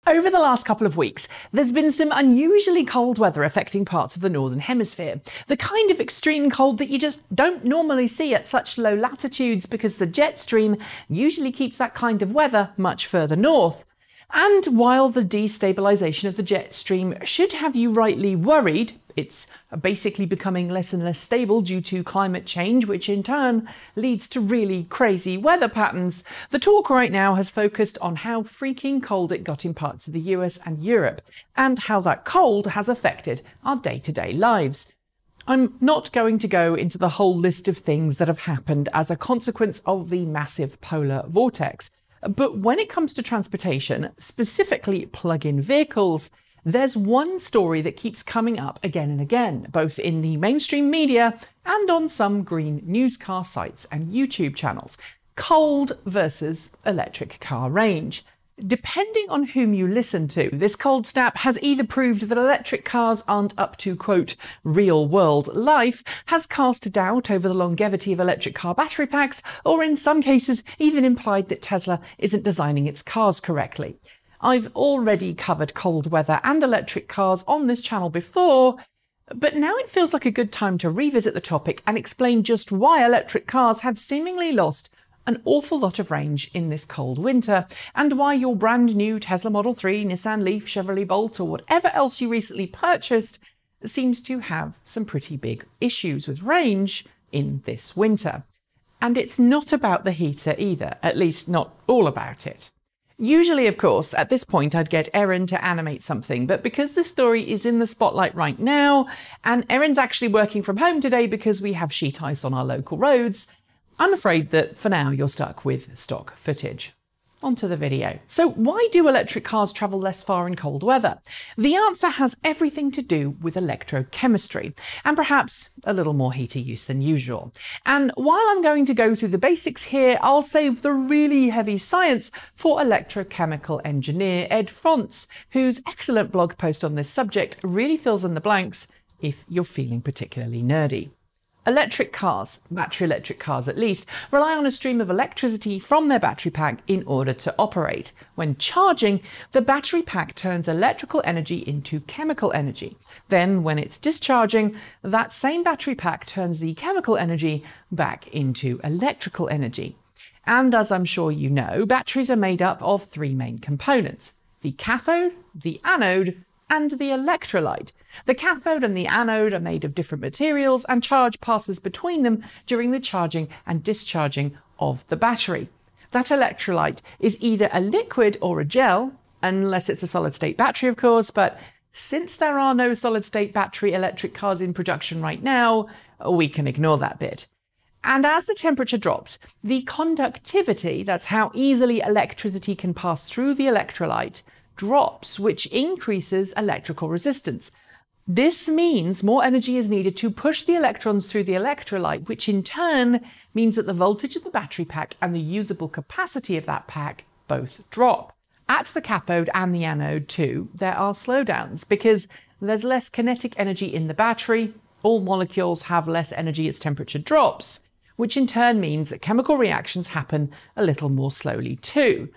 Over the last couple of weeks, there's been some unusually cold weather affecting parts of the Northern Hemisphere. The kind of extreme cold that you just don't normally see at such low latitudes because the jet stream usually keeps that kind of weather much further north. And while the destabilisation of the jet stream should have you rightly worried, it's basically becoming less and less stable due to climate change, which in turn leads to really crazy weather patterns. The talk right now has focused on how freaking cold it got in parts of the US and Europe, and how that cold has affected our day-to-day lives. I'm not going to go into the whole list of things that have happened as a consequence of the massive polar vortex. But when it comes to transportation, specifically plug-in vehicles, there's one story that keeps coming up again and again, both in the mainstream media and on some green news car sites and YouTube channels. Cold versus electric car range. Depending on whom you listen to, this cold snap has either proved that electric cars aren't up to, quote, real-world life, has cast doubt over the longevity of electric car battery packs, or in some cases even implied that Tesla isn't designing its cars correctly. I've already covered cold weather and electric cars on this channel before, but now it feels like a good time to revisit the topic and explain just why electric cars have seemingly lost an awful lot of range in this cold winter, and why your brand new Tesla Model 3, Nissan Leaf, Chevrolet Bolt, or whatever else you recently purchased seems to have some pretty big issues with range in this winter. And it's not about the heater either, at least not all about it. Usually, of course, at this point I'd get Erin to animate something, but because the story is in the spotlight right now, and Erin's actually working from home today because we have sheet ice on our local roads, I'm afraid that for now you're stuck with stock footage. Onto the video. So why do electric cars travel less far in cold weather? The answer has everything to do with electrochemistry, and perhaps a little more heater use than usual. And while I'm going to go through the basics here, I'll save the really heavy science for electrochemical engineer Ed Frantz, whose excellent blog post on this subject really fills in the blanks if you're feeling particularly nerdy. Electric cars, battery electric cars at least, rely on a stream of electricity from their battery pack in order to operate. When charging, the battery pack turns electrical energy into chemical energy. Then, when it's discharging, that same battery pack turns the chemical energy back into electrical energy. And as I'm sure you know, batteries are made up of three main components: the cathode, the anode, and the electrolyte. The cathode and the anode are made of different materials, and charge passes between them during the charging and discharging of the battery. That electrolyte is either a liquid or a gel, unless it's a solid-state battery, of course, but since there are no solid-state battery electric cars in production right now, we can ignore that bit. And as the temperature drops, the conductivity, that's how easily electricity can pass through the electrolyte, drops, which increases electrical resistance. This means more energy is needed to push the electrons through the electrolyte, which in turn means that the voltage of the battery pack and the usable capacity of that pack both drop. At the cathode and the anode too, there are slowdowns because there's less kinetic energy in the battery. All molecules have less energy as temperature drops, which in turn means that chemical reactions happen a little more slowly too.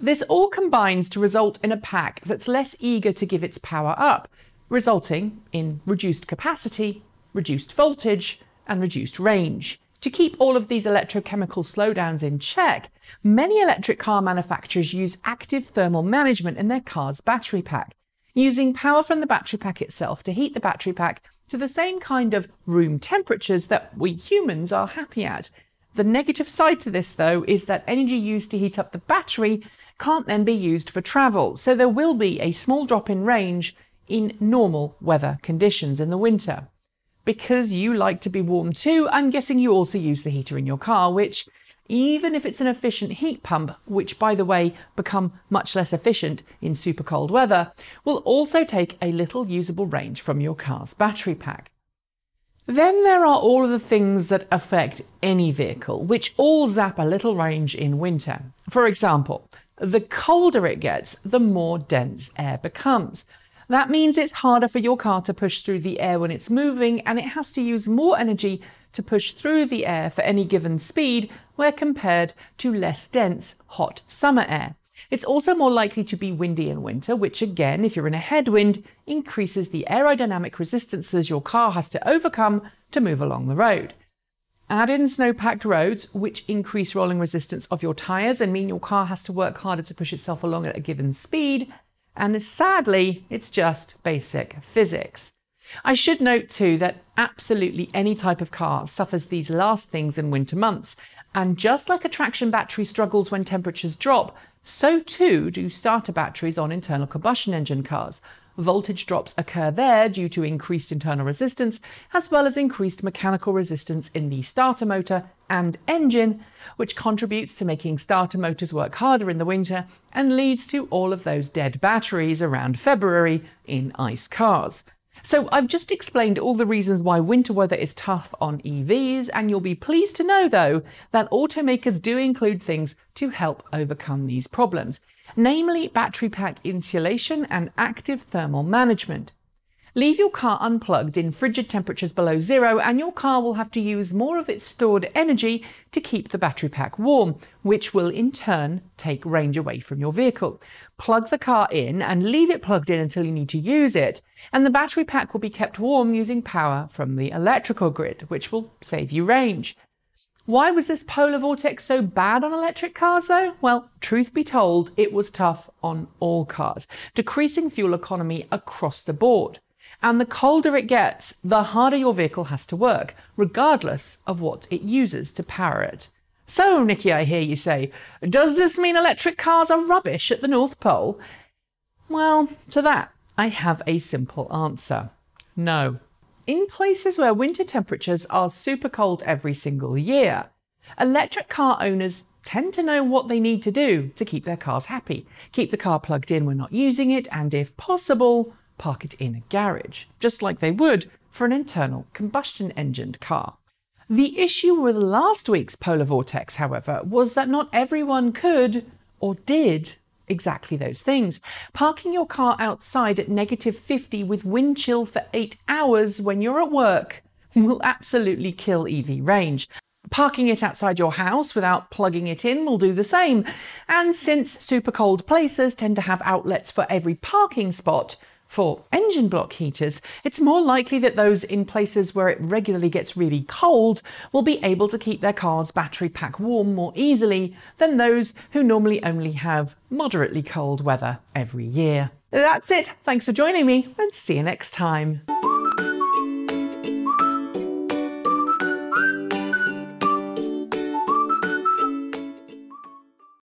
This all combines to result in a pack that's less eager to give its power up, resulting in reduced capacity, reduced voltage, and reduced range. To keep all of these electrochemical slowdowns in check, many electric car manufacturers use active thermal management in their car's battery pack, using power from the battery pack itself to heat the battery pack to the same kind of room temperatures that we humans are happy at. The negative side to this, though, is that energy used to heat up the battery can't then be used for travel, so there will be a small drop in range in normal weather conditions in the winter. Because you like to be warm too, I'm guessing you also use the heater in your car, which, even if it's an efficient heat pump, which by the way become much less efficient in super cold weather, will also take a little usable range from your car's battery pack. Then there are all of the things that affect any vehicle, which all zap a little range in winter. For example, the colder it gets, the more dense air becomes. That means it's harder for your car to push through the air when it's moving, and it has to use more energy to push through the air for any given speed where compared to less dense, hot summer air. It's also more likely to be windy in winter, which again, if you're in a headwind, increases the aerodynamic resistances your car has to overcome to move along the road. Add in snow-packed roads, which increase rolling resistance of your tyres and mean your car has to work harder to push itself along at a given speed, and sadly, it's just basic physics. I should note too that absolutely any type of car suffers these last things in winter months, and just like a traction battery struggles when temperatures drop, so too do starter batteries on internal combustion engine cars. Voltage drops occur there due to increased internal resistance, as well as increased mechanical resistance in the starter motor and engine, which contributes to making starter motors work harder in the winter and leads to all of those dead batteries around February in ICE cars. So I've just explained all the reasons why winter weather is tough on EVs, and you'll be pleased to know though that automakers do include things to help overcome these problems, namely battery pack insulation and active thermal management. Leave your car unplugged in frigid temperatures below zero and your car will have to use more of its stored energy to keep the battery pack warm, which will in turn take range away from your vehicle. Plug the car in and leave it plugged in until you need to use it, and the battery pack will be kept warm using power from the electrical grid, which will save you range. Why was this polar vortex so bad on electric cars though? Well, truth be told, it was tough on all cars, decreasing fuel economy across the board. And the colder it gets, the harder your vehicle has to work, regardless of what it uses to power it. So, Nikki, I hear you say, does this mean electric cars are rubbish at the North Pole? Well, to that, I have a simple answer. No. In places where winter temperatures are super cold every single year, electric car owners tend to know what they need to do to keep their cars happy. Keep the car plugged in when not using it, and if possible, park it in a garage, just like they would for an internal combustion engined car. The issue with last week's polar vortex, however, was that not everyone could or did exactly those things. Parking your car outside at -50 with wind chill for 8 hours when you're at work will absolutely kill EV range. Parking it outside your house without plugging it in will do the same. And since super cold places tend to have outlets for every parking spot, for engine block heaters, it's more likely that those in places where it regularly gets really cold will be able to keep their car's battery pack warm more easily than those who normally only have moderately cold weather every year. That's it. Thanks for joining me, and see you next time.